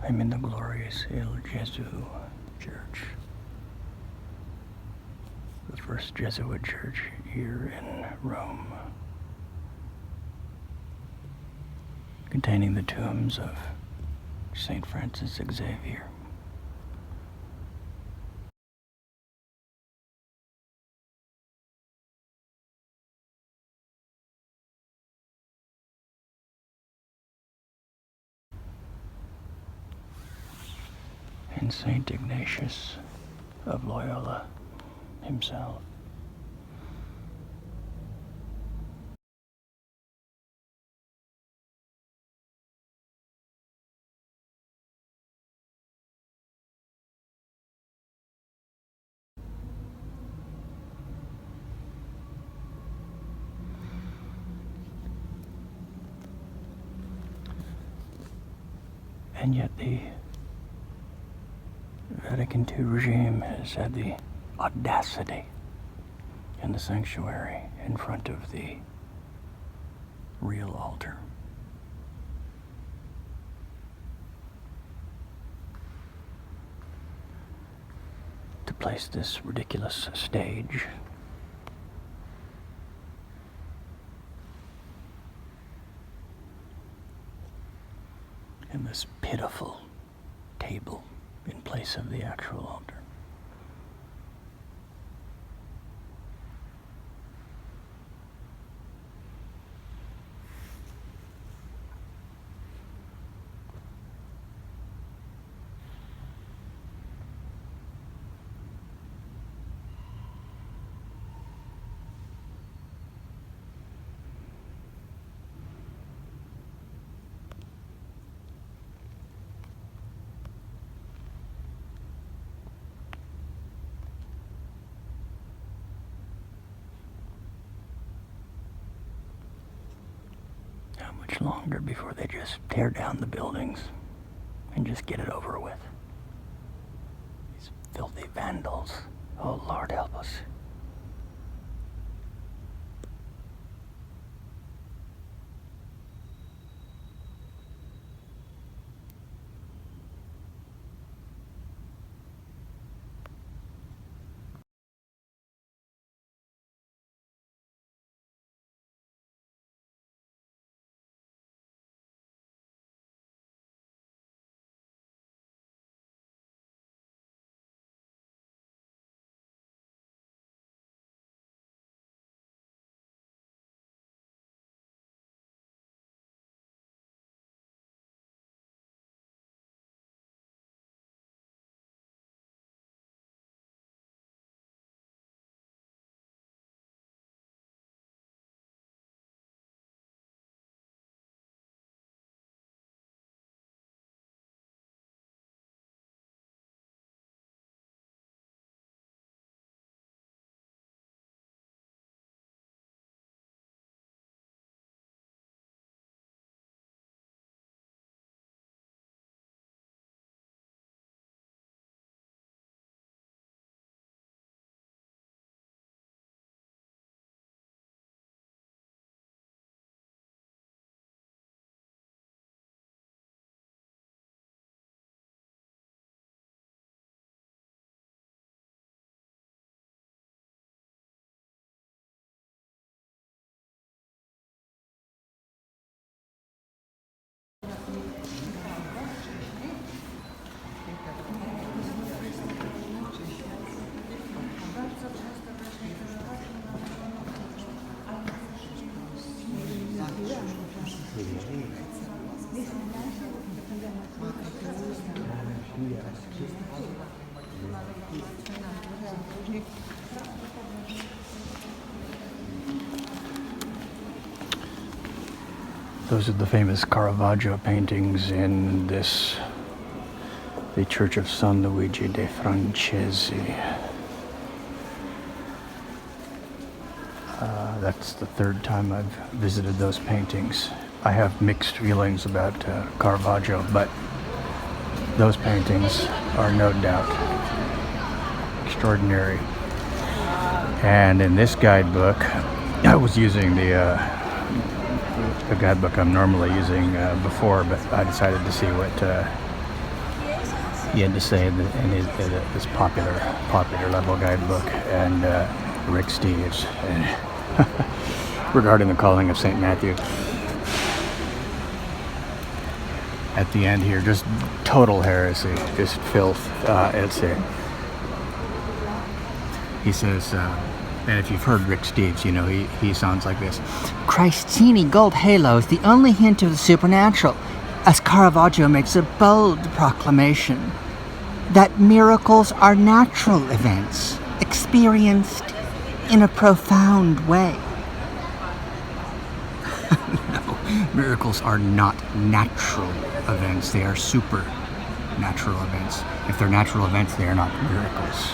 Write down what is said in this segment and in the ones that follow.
I'm in the glorious Il Gesù Church, the first Jesuit church here in Rome, containing the tombs of St. Francis Xavier. And St. Ignatius of Loyola himself. And yet the Vatican II regime has had the audacity in the sanctuary in front of the real altar to place this ridiculous stage and this pitiful table in place of the actual altar. How much longer before they just tear down the buildings and just get it over with? These filthy vandals. Oh, Lord help us. Those are the famous Caravaggio paintings in the Church of San Luigi dei Francesi. That's the third time I've visited those paintings. I have mixed feelings about Caravaggio, but those paintings are no doubt extraordinary. And in this guidebook, I was using the guidebook I'm normally using before, but I decided to see what he had to say in this popular level guidebook, and Rick Steves, regarding the calling of St. Matthew. At the end here, just total heresy, just filth. He says, and if you've heard Rick Steves, you know he sounds like this. Christini gold halo is the only hint of the supernatural, as Caravaggio makes a bold proclamation that miracles are natural events, experienced in a profound way. No, miracles are not natural events, they are supernatural events. If they're natural events, they are not miracles.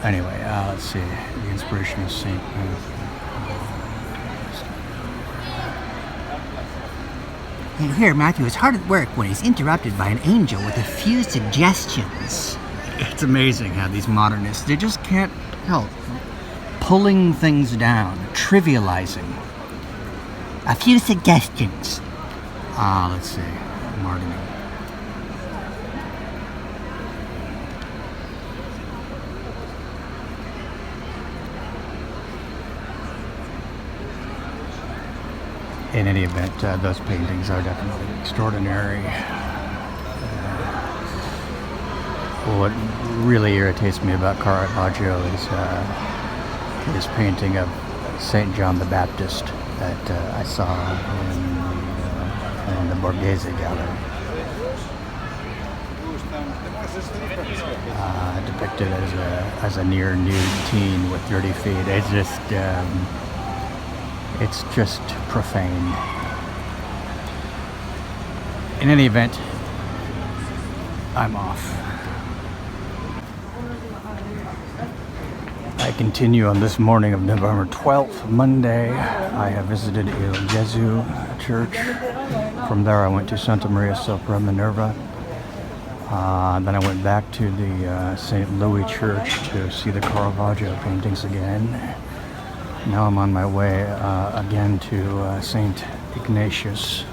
Anyway, let's see. The inspiration of St. And here, Matthew is hard at work when he's interrupted by an angel with a few suggestions. It's amazing how these modernists, they just can't help pulling things down, trivializing. A few suggestions. Let's see. Martin. In any event, those paintings are definitely extraordinary. What really irritates me about Caravaggio is his painting of St. John the Baptist that I saw in the Borghese Gallery. Depicted as a near nude teen with dirty feet. It's just profane. In any event, I'm off. I continue on this morning of November 12th, Monday. I have visited Il Gesù Church. From there I went to Santa Maria sopra Minerva. Then I went back to the St. Louis Church to see the Caravaggio paintings again. Now I'm on my way again to St. Ignatius.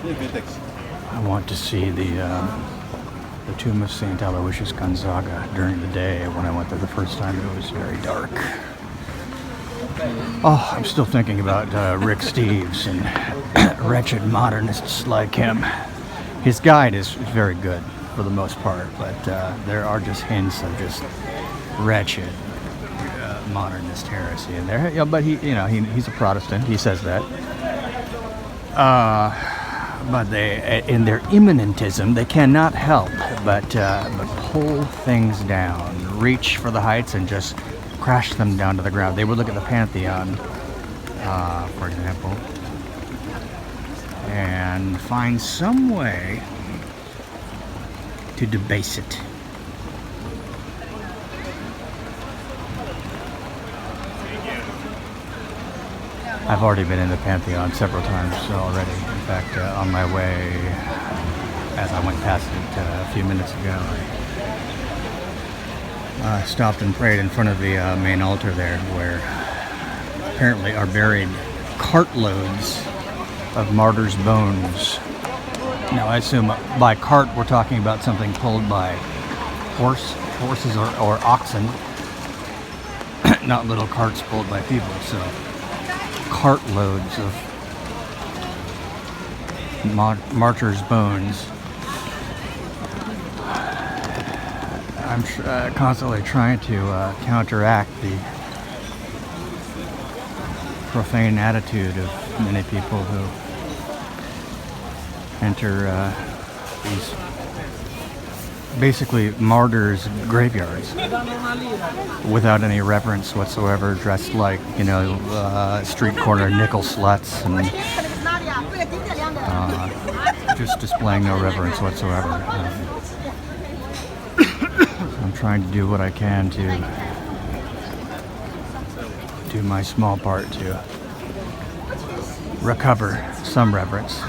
I want to see the tomb of St. Aloysius Gonzaga during the day. When I went there the first time, it was very dark. Oh, I'm still thinking about Rick Steves and wretched modernists like him. His guide is very good for the most part, but there are just hints of just wretched modernist heresy in there. Yeah, but he's a Protestant. He says that. But they, in their immanentism, they cannot help but pull things down, reach for the heights, and just crash them down to the ground. They would look at the Pantheon, for example, and find some way to debase it. I've already been in the Pantheon several times already. In fact, on my way, as I went past it a few minutes ago, I stopped and prayed in front of the main altar there, where apparently are buried cartloads of martyrs' bones. Now, I assume by cart we're talking about something pulled by horses or oxen, not little carts pulled by people. So cartloads of martyrs' bones. I'm constantly trying to counteract the profane attitude of many people who enter these basically martyrs' graveyards without any reverence whatsoever, dressed like, street corner nickel sluts, and just displaying no reverence whatsoever. I'm trying to do what I can to do my small part to recover some reverence.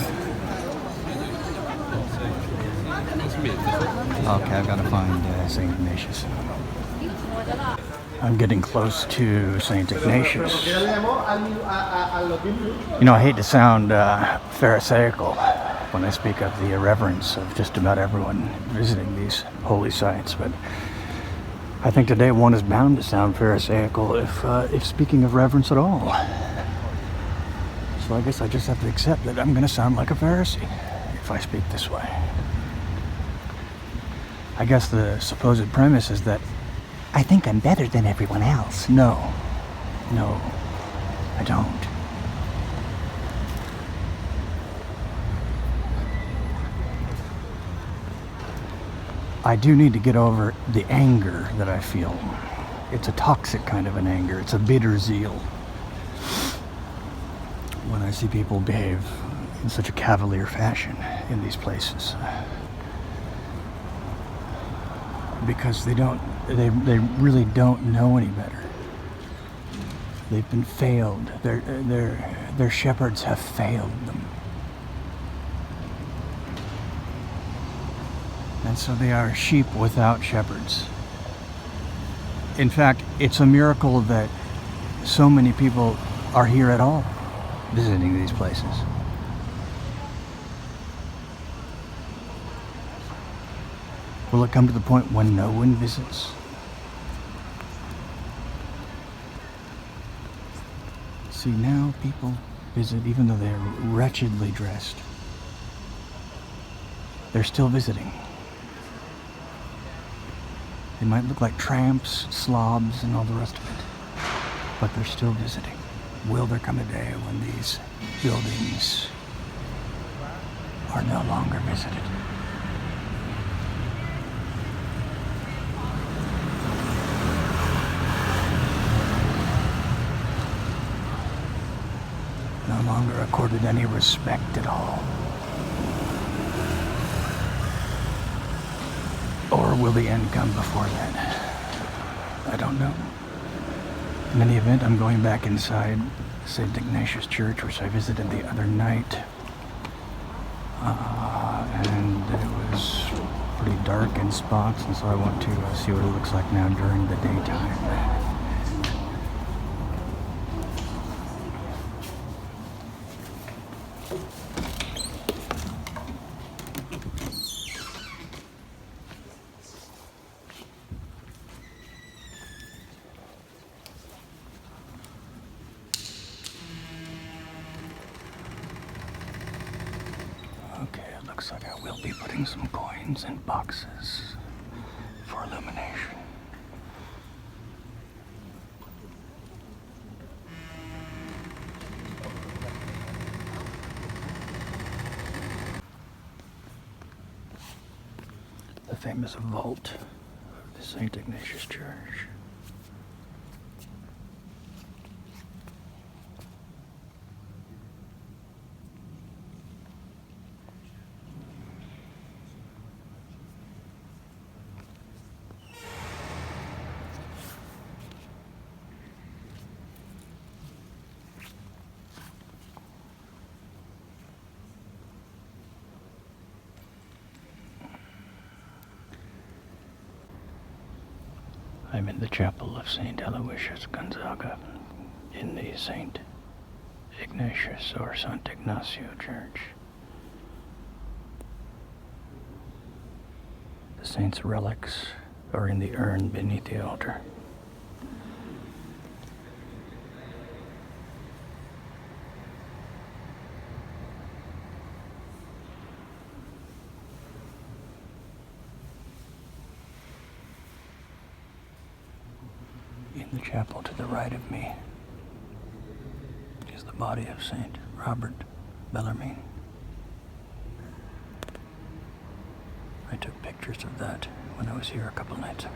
Okay, I've got to find St. Ignatius. I'm getting close to St. Ignatius. I hate to sound pharisaical, when I speak of the irreverence of just about everyone visiting these holy sites, but I think today one is bound to sound pharisaical if speaking of reverence at all. So I guess I just have to accept that I'm going to sound like a Pharisee if I speak this way. I guess the supposed premise is that I think I'm better than everyone else. no, I don't. I do need to get over the anger that I feel. It's a toxic kind of an anger. It's a bitter zeal. When I see people behave in such a cavalier fashion in these places. Because they really don't know any better. They've been failed. Their shepherds have failed them. And so they are sheep without shepherds. In fact, it's a miracle that so many people are here at all, visiting these places. Will it come to the point when no one visits? See, now people visit even though they're wretchedly dressed. They're still visiting. They might look like tramps, slobs, and all the rest of it, but they're still visiting. Will there come a day when these buildings are no longer visited? No longer accorded any respect at all? Or will the end come before that? I don't know. In any event, I'm going back inside St. Ignatius Church, which I visited the other night. And it was pretty dark in spots, and so I want to see what it looks like now during the daytime. Okay, it looks like I will be putting some coins in boxes for illumination. The famous vault of the St. Ignatius Church. I'm in the chapel of St. Aloysius Gonzaga in the St. Ignatius or Sant Ignacio Church. The saint's relics are in the urn beneath the altar. In the chapel to the right of me is the body of Saint Robert Bellarmine. I took pictures of that when I was here a couple nights ago.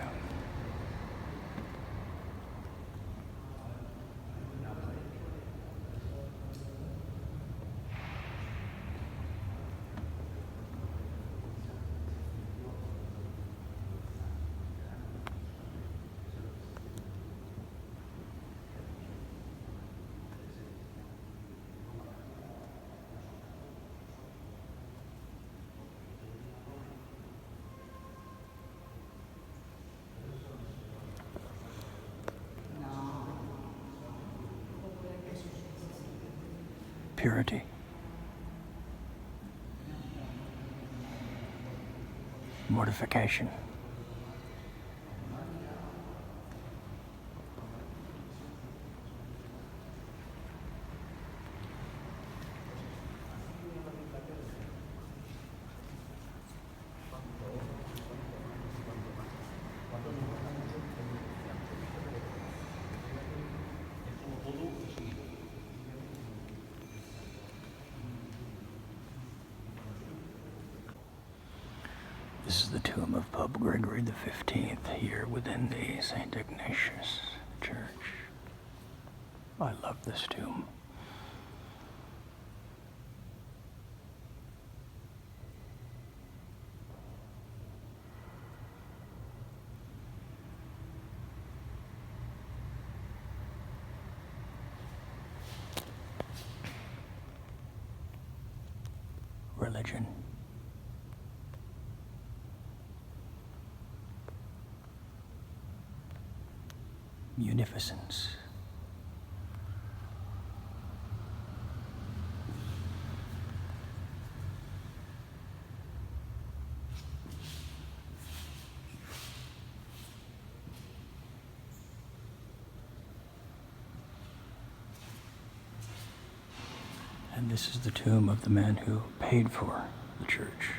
Purity. mortification. This is the tomb of Pope Gregory the 15th here within the St. Ignatius Church. I love this tomb. Religion. Munificence. And this is the tomb of the man who paid for the church,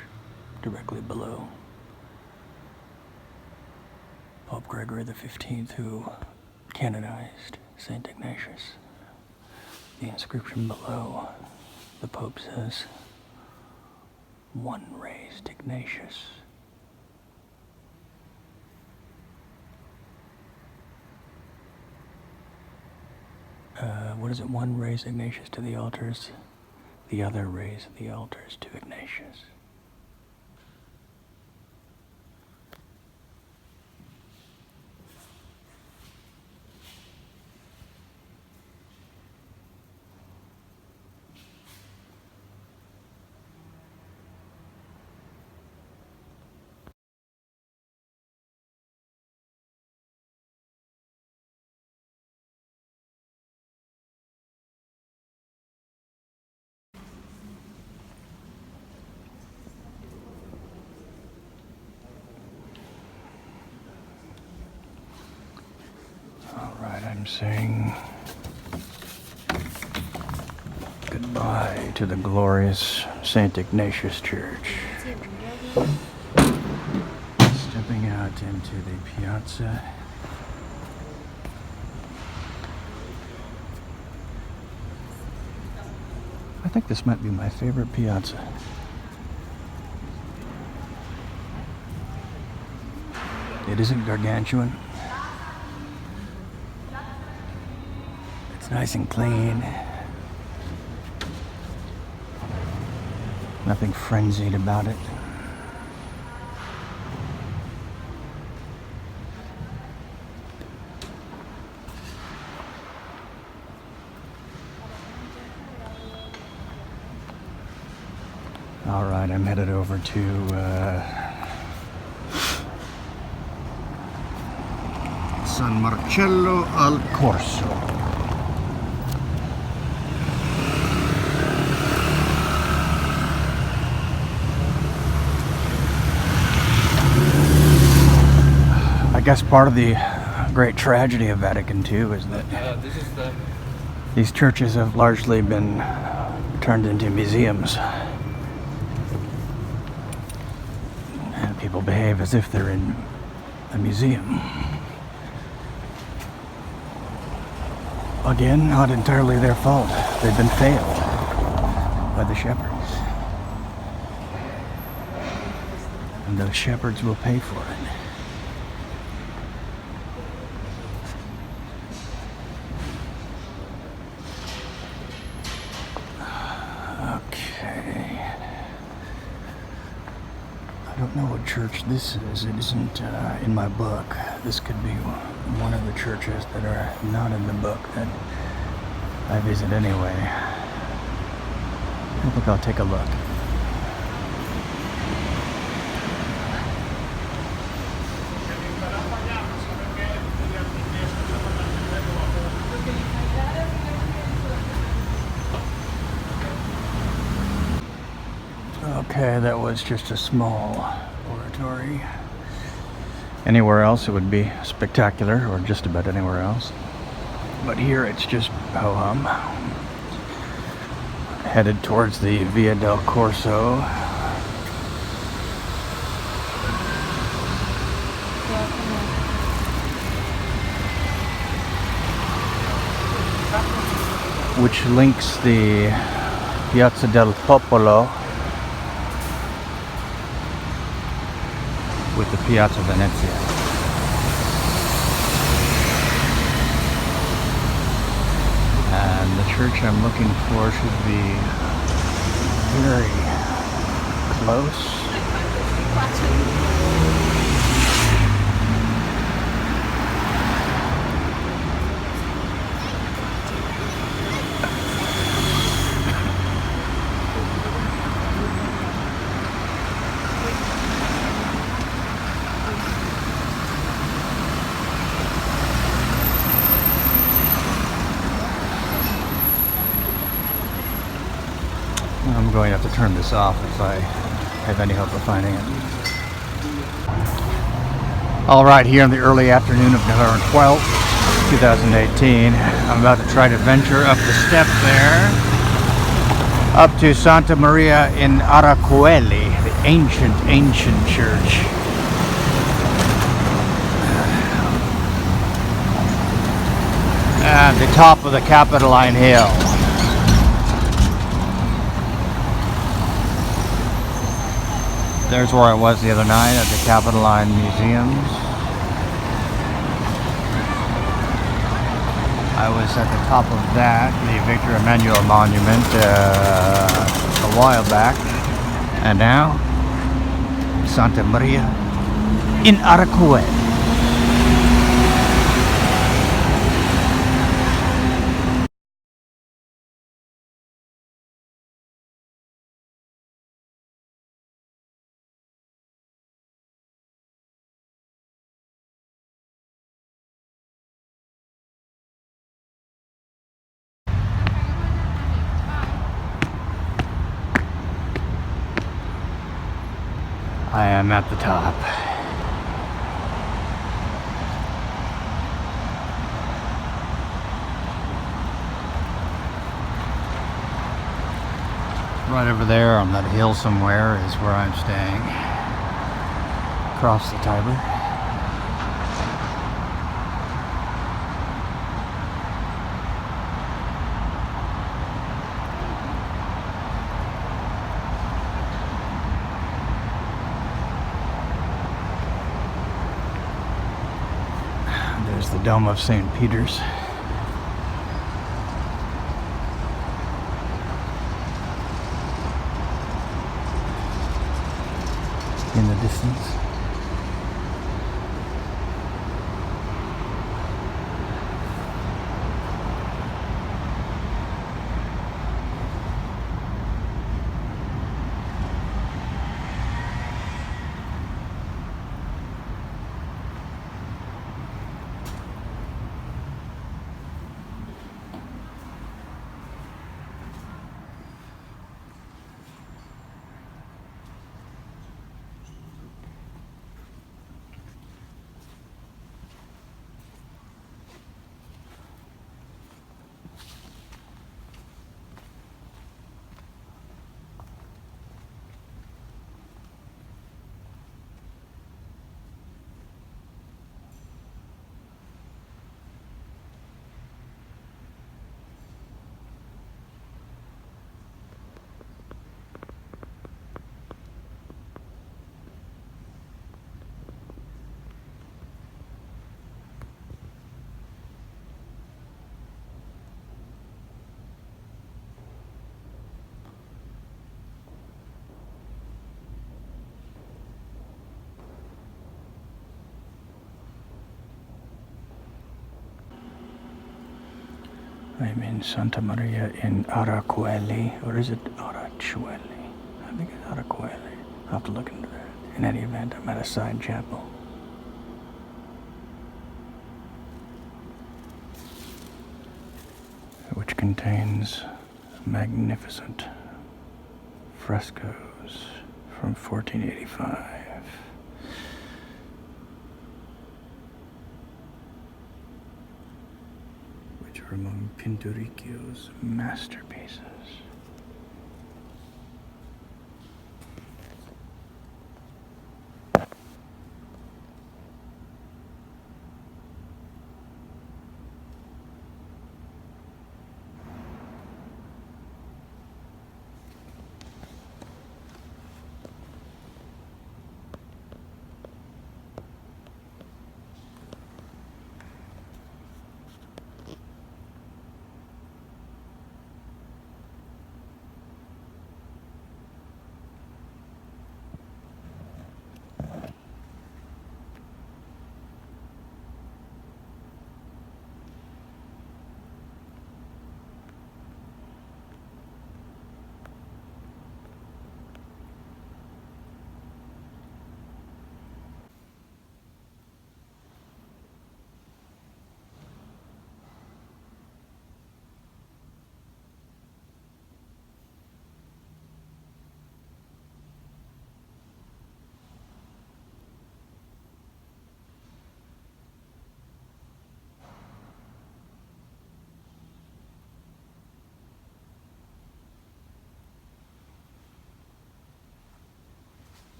directly below. Pope Gregory the 15th, who canonized St. Ignatius. The inscription below, the Pope says, "One raised Ignatius." What is it? One raised Ignatius to the altars, the other raised the altars to Ignatius. I'm saying goodbye to the glorious St. Ignatius Church. Stepping out into the piazza. I think this might be my favorite piazza. It isn't gargantuan. It's nice and clean. Nothing frenzied about it. All right, I'm headed over to San Marcello al Corso. I guess part of the great tragedy of Vatican II is that these churches have largely been turned into museums. And people behave as if they're in a museum. Again, not entirely their fault. They've been failed by the shepherds. And those shepherds will pay for it. I don't know what church this is. It isn't in my book. This could be one of the churches that are not in the book that I visit anyway. I think I'll take a look. Okay, that was just a small or a celebratory. Anywhere else it would be spectacular, or just about anywhere else. But here it's just ho-hum. Headed towards the Via del Corso. Which links the Piazza del Popolo with the Piazza Venezia. And the church I'm looking for should be very close. I'm going to have to turn this off if I have any hope of finding it. All right, here in the early afternoon of November 12th, 2018, I'm about to try to venture up the step there, up to Santa Maria in Aracoeli, the ancient church. At the top of the Capitoline Hill. There's where I was the other night at the Capitoline Museums. I was at the top of that, the Victor Emmanuel Monument, a while back. And now, Santa Maria in Aracoeli. I am at the top. Right over there on that hill somewhere is where I'm staying. Across the Tiber. There's the Dome of St. Peter's. In the distance. I'm in Santa Maria in Aracoeli, or is it Arachueli? I think it's Aracoeli. I'll have to look into that. In any event, I'm at a side chapel. Which contains magnificent frescoes from 1485. feature among Pinturicchio's masterpieces.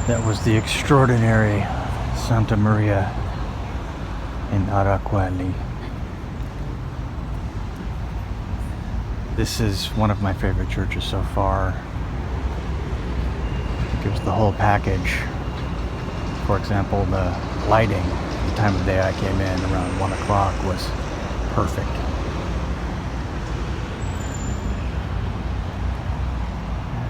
That was the extraordinary Santa Maria in Araquali. This is one of my favorite churches so far. It gives the whole package. For example, the lighting, the time of day I came in around 1 o'clock was perfect.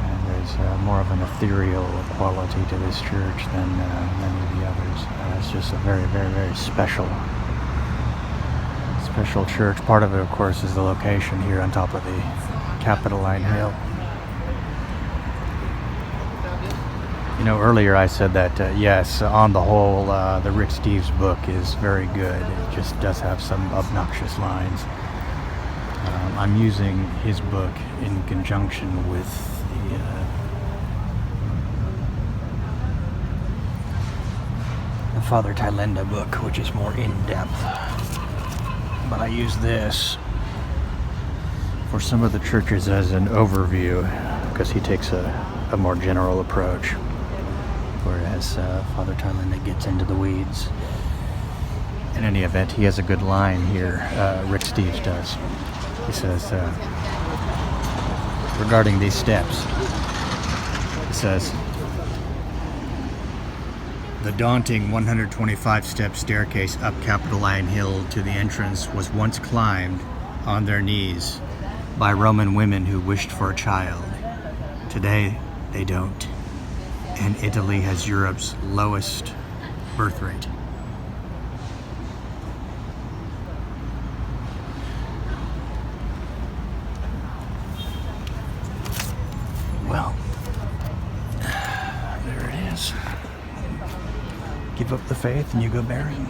And there's more of an ethereal quality to this church than many of the others. It's just a very, very, very special church. Part of it, of course, is the location here on top of the Capitoline Hill. You know, earlier I said that, yes, on the whole, the Rick Steves book is very good. It just does have some obnoxious lines. I'm using his book in conjunction with the Father Thailinda book, which is more in-depth. But I use this for some of the churches as an overview because he takes a more general approach, whereas Father Thailinda gets into the weeds. In any event, he has a good line here, Rick Steves does. He says, regarding these steps, he says, the daunting 125-step staircase up Capitoline Hill to the entrance was once climbed on their knees by Roman women who wished for a child. Today, they don't. And Italy has Europe's lowest birth rate. Well, there it is. Give up the faith and you go barren.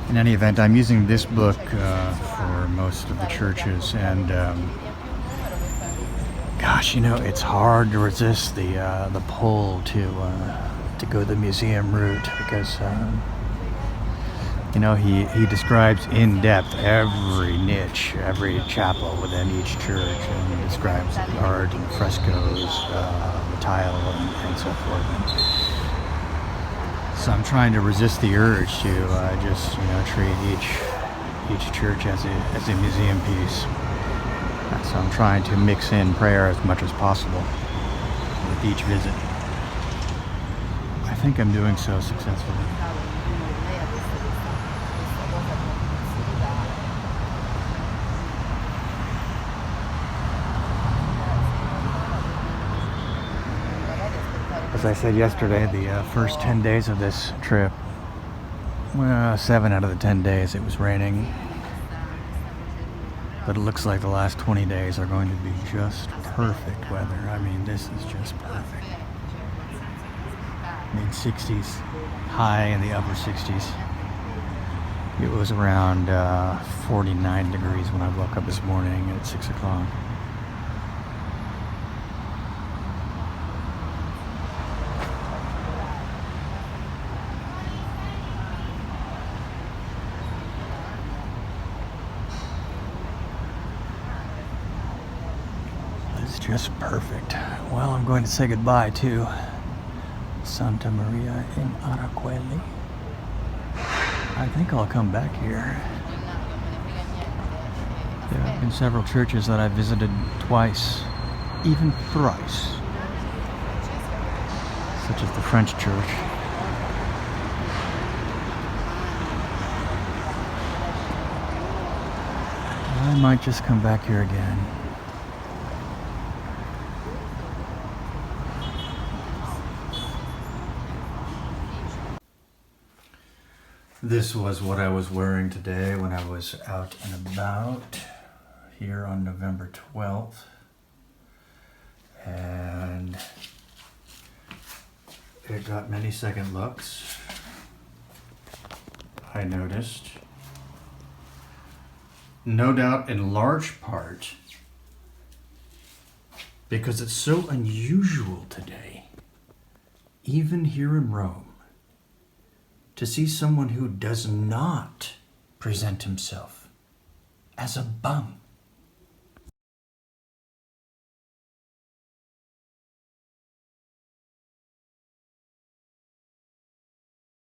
In any event, I'm using this book for most of the churches, and gosh, you know, it's hard to resist the pull to go the museum route because you know, he describes in depth every niche, every chapel within each church, and he describes the art and frescoes, the tile, and so forth. So I'm trying to resist the urge to just, you know, treat each church as a museum piece. So I'm trying to mix in prayer as much as possible with each visit. I think I'm doing so successfully. As I said yesterday, the first 10 days of this trip, well, 7 out of the 10 days it was raining. But it looks like the last 20 days are going to be just perfect weather. I mean, this is just perfect. Mid-60s, high in the upper 60s. It was around 49 degrees when I woke up this morning at 6 o'clock. Just perfect. Well, I'm going to say goodbye to Santa Maria in Araqueli. I think I'll come back here. There have been several churches that I've visited twice, even thrice, such as the French church. I might just come back here again. This was what I was wearing today when I was out and about here on November 12th. And it got many second looks, I noticed. No doubt in large part because it's so unusual today, even here in Rome, to see someone who does not present himself as a bum.